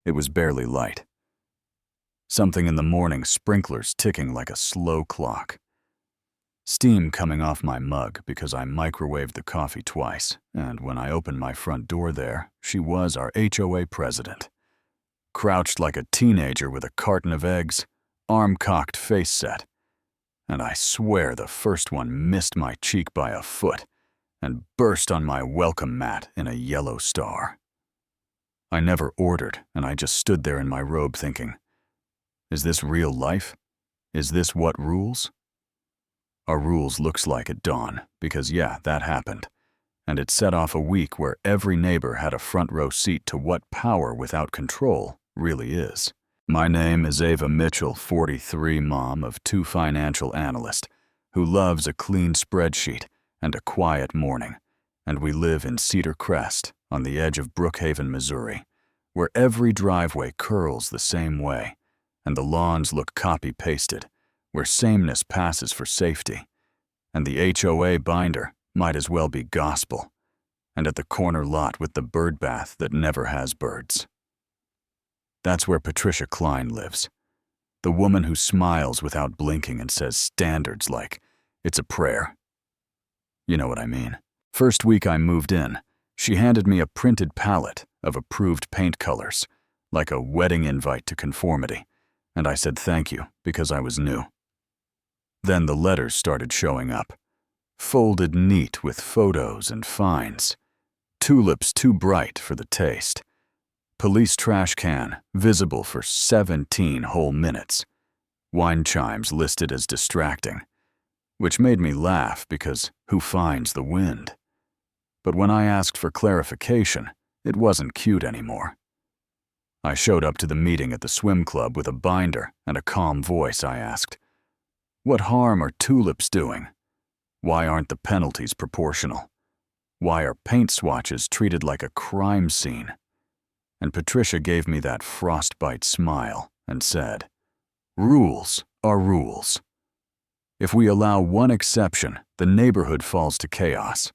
It was barely light. Something in the morning, sprinklers ticking like a slow clock. Steam coming off my mug because I microwaved the coffee twice, and when I opened my front door there, she was our HOA president. Crouched like a teenager with a carton of eggs, arm cocked, face set. And I swear the first one missed my cheek by a foot and burst on my welcome mat in a yellow star. I never ordered, and I just stood there in my robe thinking, is this real life? Is this what rules? Our rules looks like at dawn, because yeah, that happened. And it set off a week where every neighbor had a front row seat to what power without control really is. My name is Ava Mitchell, 43, mom of 2 financial analysts, who loves a clean spreadsheet and a quiet morning, and we live in Cedar Crest, on the edge of Brookhaven, Missouri, where every driveway curls the same way, and the lawns look copy-pasted, where sameness passes for safety, and the HOA binder might as well be gospel, and at the corner lot with the bird bath that never has birds. That's where Patricia Klein lives, the woman who smiles without blinking and says standards like, it's a prayer. You know what I mean. First week I moved in, she handed me a printed palette of approved paint colors, like a wedding invite to conformity, and I said thank you because I was new. Then the letters started showing up, folded neat with photos and fines, tulips too bright for the taste, police trash can visible for 17 whole minutes, wine chimes listed as distracting, which made me laugh because who finds the wind? But when I asked for clarification, it wasn't cute anymore. I showed up to the meeting at the swim club with a binder and a calm voice. I asked, what harm are tulips doing? Why aren't the penalties proportional? Why are paint swatches treated like a crime scene? And Patricia gave me that frostbite smile and said, rules are rules. If we allow one exception, the neighborhood falls to chaos.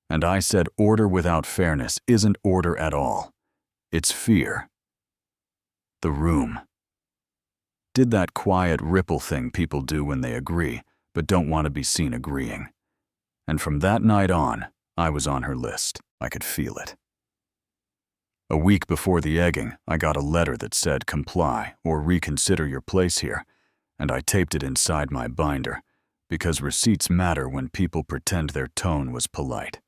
And I said order without fairness isn't order at all. It's fear. The room. Did that quiet ripple thing people do when they agree, but don't want to be seen agreeing. And from that night on, I was on her list. I could feel it. A week before the egging, I got a letter that said comply or reconsider your place here, and I taped it inside my binder, because receipts matter when people pretend their tone was polite.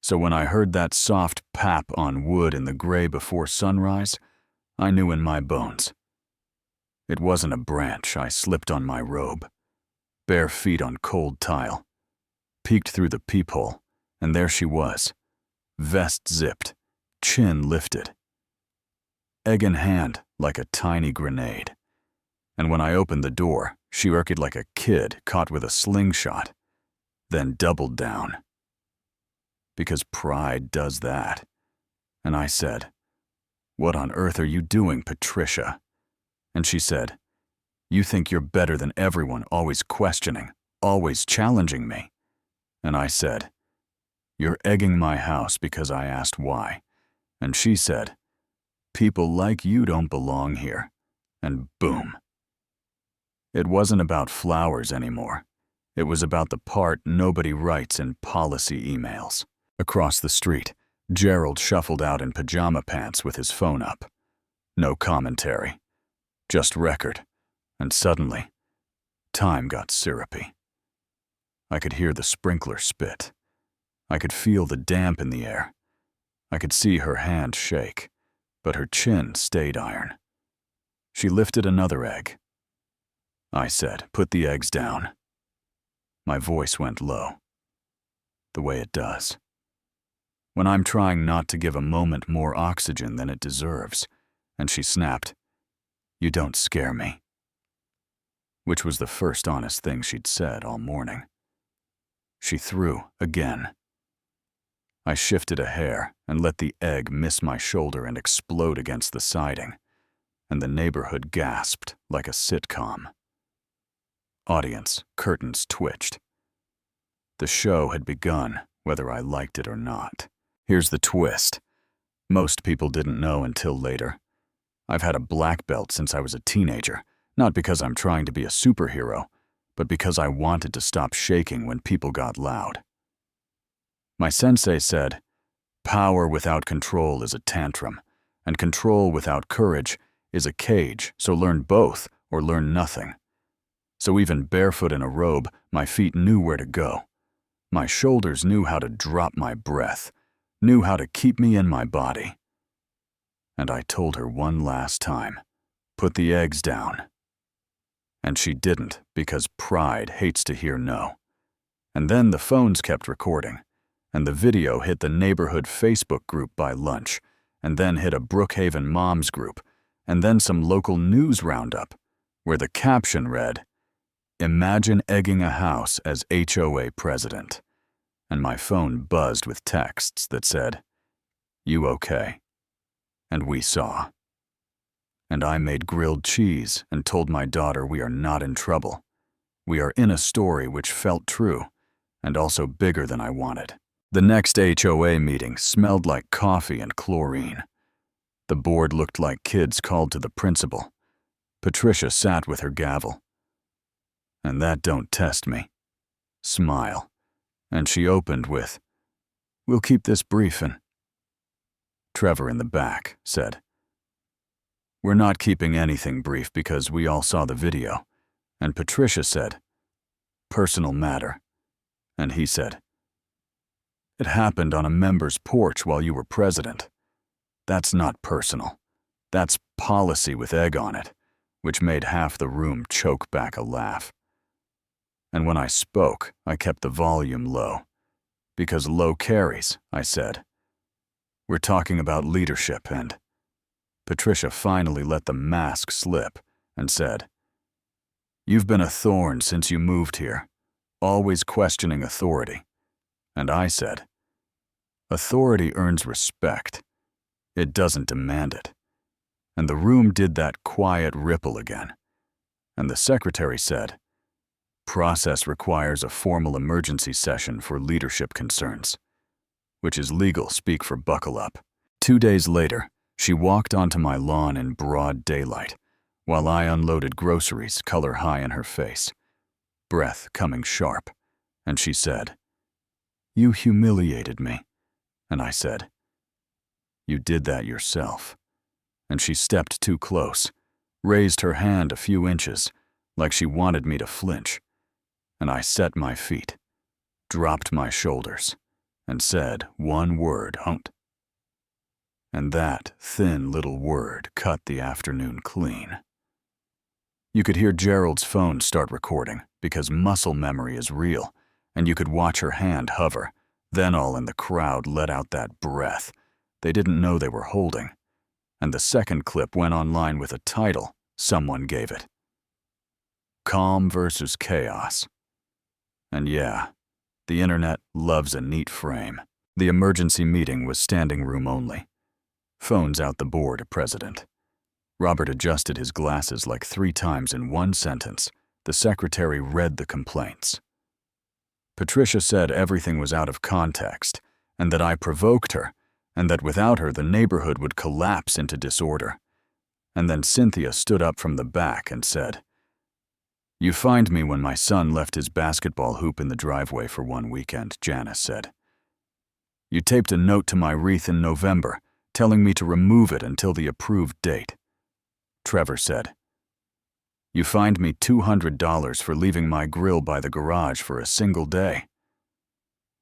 So when I heard that soft pap on wood in the gray before sunrise, I knew in my bones. It wasn't a branch. I slipped on my robe, bare feet on cold tile, peeked through the peephole, and there she was, vest zipped, chin lifted, egg in hand like a tiny grenade. And when I opened the door, she worked like a kid caught with a slingshot, then doubled down. Because pride does that. And I said, what on earth are you doing, Patricia? And she said, you think you're better than everyone, always questioning, always challenging me. And I said, you're egging my house because I asked why. And she said, people like you don't belong here. And boom. It wasn't about flowers anymore. It was about the part nobody writes in policy emails. Across the street, Gerald shuffled out in pajama pants with his phone up. No commentary, just record, and suddenly, time got syrupy. I could hear the sprinkler spit. I could feel the damp in the air. I could see her hand shake, but her chin stayed iron. She lifted another egg. I said, put the eggs down. My voice went low, the way it does when I'm trying not to give a moment more oxygen than it deserves, and she snapped, you don't scare me, which was the first honest thing she'd said all morning. She threw again. I shifted a hair and let the egg miss my shoulder and explode against the siding, and the neighborhood gasped like a sitcom. Audience curtains twitched. The show had begun, whether I liked it or not. Here's the twist. Most people didn't know until later, I've had a black belt since I was a teenager, not because I'm trying to be a superhero, but because I wanted to stop shaking when people got loud. My sensei said, "Power without control is a tantrum, and control without courage is a cage, so learn both or learn nothing." So even barefoot in a robe, my feet knew where to go. My shoulders knew how to drop my breath, knew how to keep me in my body. And I told her one last time, "Put the eggs down." And she didn't, because pride hates to hear no. And then the phones kept recording, and the video hit the neighborhood Facebook group by lunch, and then hit a Brookhaven moms group, and then some local news roundup, where the caption read, "Imagine egging a house as HOA president." And my phone buzzed with texts that said, "You okay?" And we saw. And I made grilled cheese and told my daughter we are not in trouble. We are in a story which felt true, and also bigger than I wanted. The next HOA meeting smelled like coffee and chlorine. The board looked like kids called to the principal. Patricia sat with her gavel. "And that don't test me. Smile." And she opened with, "We'll keep this brief and..." Trevor in the back said, "We're not keeping anything brief because we all saw the video." And Patricia said, "Personal matter." And he said, "It happened on a member's porch while you were president. That's not personal. That's policy with egg on it," which made half the room choke back a laugh. And when I spoke, I kept the volume low. Because low carries, I said. "We're talking about leadership and..." Patricia finally let the mask slip and said, "You've been a thorn since you moved here, always questioning authority." And I said, "Authority earns respect. It doesn't demand it." And the room did that quiet ripple again. And the secretary said, "Process requires a formal emergency session for leadership concerns," which is legal speak for buckle up. 2 days later, she walked onto my lawn in broad daylight, while I unloaded groceries, color high in her face, breath coming sharp, and she said, "You humiliated me." And I said, "You did that yourself." And she stepped too close, raised her hand a few inches, like she wanted me to flinch. And I set my feet, dropped my shoulders, and said one word, "Hunt." And that thin little word cut the afternoon clean. You could hear Gerald's phone start recording, because muscle memory is real, and you could watch her hand hover. Then all in the crowd let out that breath they didn't know they were holding. And the second clip went online with a title someone gave it. Calm versus chaos. And yeah, the internet loves a neat frame. The emergency meeting was standing room only. Phones out the board, President. Robert adjusted his glasses like 3 times in one sentence. The secretary read the complaints. Patricia said everything was out of context, and that I provoked her, and that without her the neighborhood would collapse into disorder. And then Cynthia stood up from the back and said, "You fined me when my son left his basketball hoop in the driveway for one weekend," Janice said. "You taped a note to my wreath in November, telling me to remove it until the approved date." Trevor said, "You fined me $200 for leaving my grill by the garage for a single day."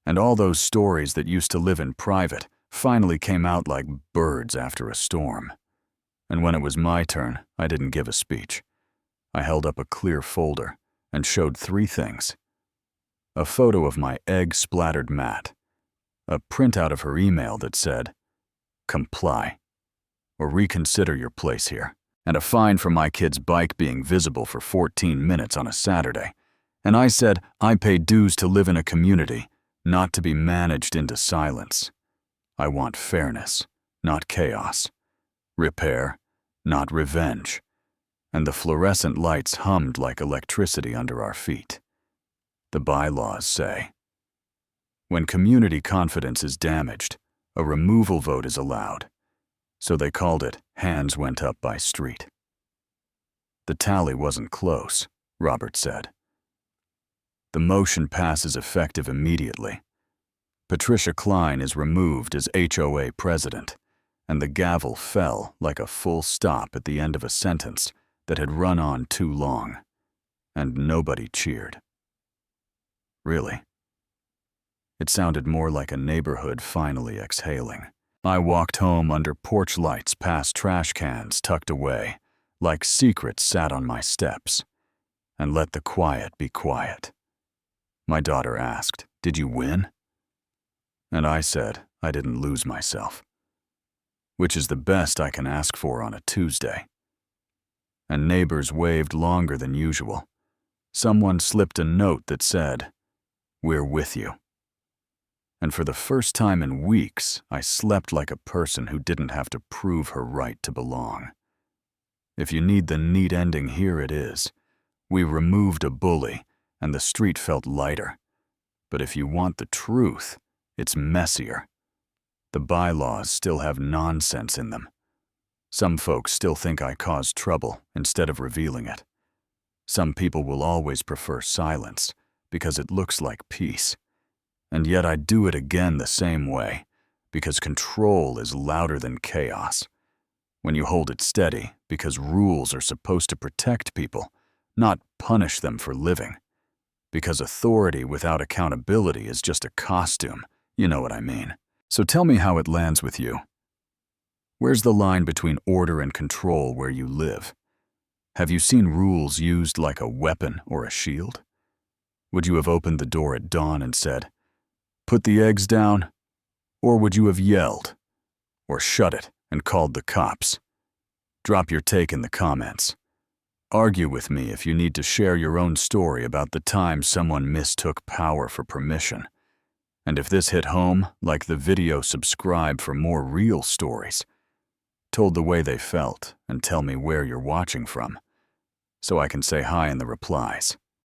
And all those stories that used to live in private finally came out like birds after a storm. And when it was my turn, I didn't give a speech. I held up a clear folder and showed 3 things. A photo of my egg-splattered mat, a printout of her email that said, "Comply, or reconsider your place here," and a fine for my kid's bike being visible for 14 minutes on a Saturday. And I said I pay dues to live in a community, not to be managed into silence. I want fairness, not chaos. Repair, not revenge. And the fluorescent lights hummed like electricity under our feet. The bylaws say, when community confidence is damaged, a removal vote is allowed. So they called it hands went up by street. The tally wasn't close, Robert said. The motion pass is effective immediately. Patricia Klein is removed as HOA president, and the gavel fell like a full stop at the end of a sentence that had run on too long, and nobody cheered. Really? It sounded more like a neighborhood finally exhaling. I walked home under porch lights past trash cans tucked away, like secrets sat on my steps, and let the quiet be quiet. My daughter asked, "Did you win?" And I said I didn't lose myself, which is the best I can ask for on a Tuesday. And neighbors waved longer than usual. Someone slipped a note that said, "We're with you." And for the first time in weeks, I slept like a person who didn't have to prove her right to belong. If you need the neat ending, here it is. We removed a bully, and the street felt lighter. But if you want the truth, it's messier. The bylaws still have nonsense in them. Some folks still think I caused trouble instead of revealing it. Some people will always prefer silence because it looks like peace. And yet I do it again the same way, because control is louder than chaos. When you hold it steady, because rules are supposed to protect people, not punish them for living. Because authority without accountability is just a costume, you know what I mean. So tell me how it lands with you. Where's the line between order and control where you live? Have you seen rules used like a weapon or a shield? Would you have opened the door at dawn and said, "Put the eggs down"? Or would you have yelled? Or shut it and called the cops? Drop your take in the comments. Argue with me if you need to share your own story about the time someone mistook power for permission. And if this hit home, like the video, subscribe for more real stories, told the way they felt, and tell me where you're watching from, so I can say hi in the replies.